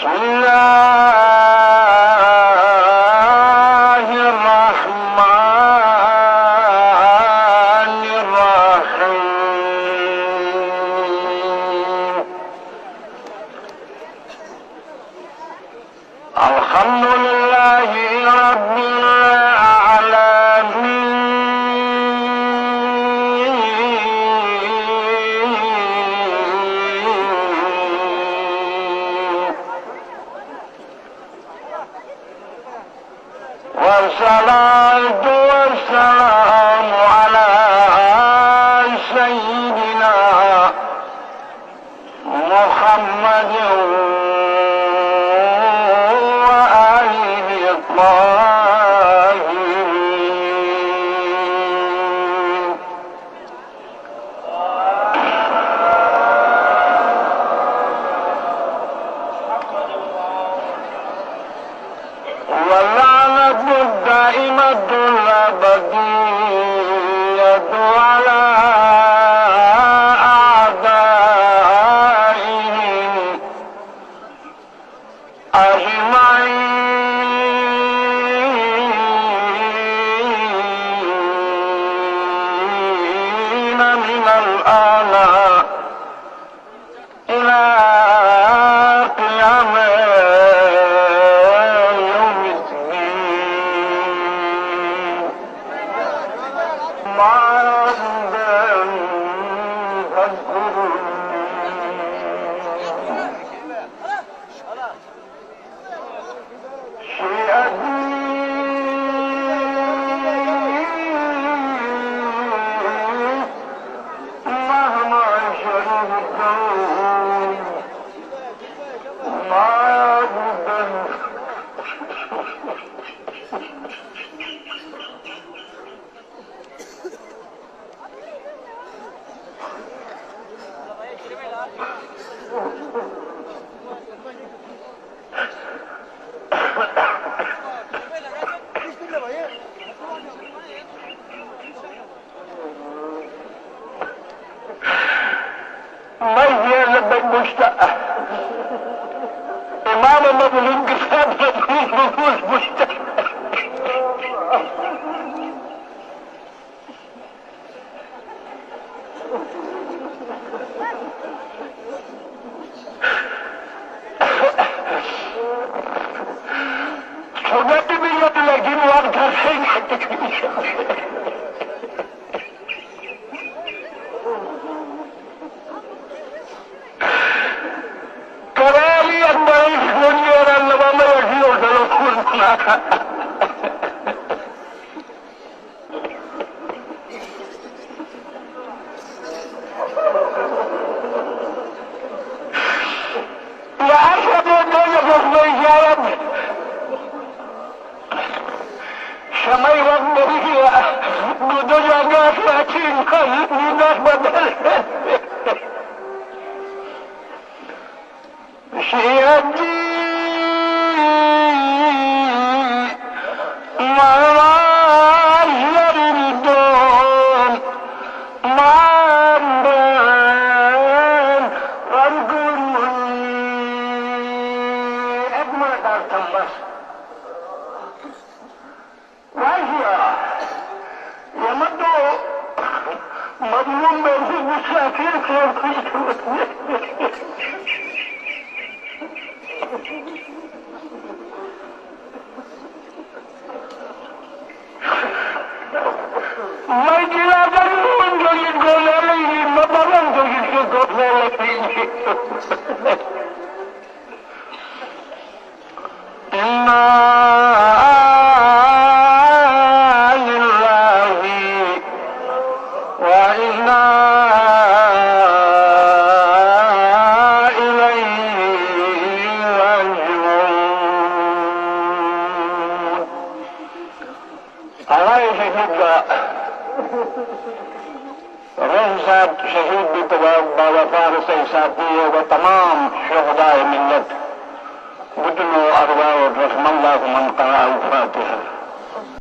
بسم الله الرحمن الرحيم. الحمد لله رب والصلاة والسلام على سيدنا محمد وآله الطاهرين. واللعنة الدائمة الأبدية على أعدائهم أجمعين من الآن إلى قيام يوم الدين. ما هي لبك مشتاقة إمام مظلوم كتاب مظلوم مشتاق. شغلت بيد لكن وقت الحين حتى كرالي أنبعي خونيورا لما ما يجيو تلوكون يا أشهد أن لا يفوق بيجايب شمي ربه بدو جاقات لكن ناس بدل شيئتي ما يريدون ما بين رجل أجمل دارتم بس واجيا يمدو مظلوم بين المساكين ما جلا جنون جيد قولي مبرم جيد قولي إنا لله وإنا رمزات شهيد بابا فارس إساتية وتمام شهداء ملت بدلوا أرواح رحم الله من قرأ الفاتحة.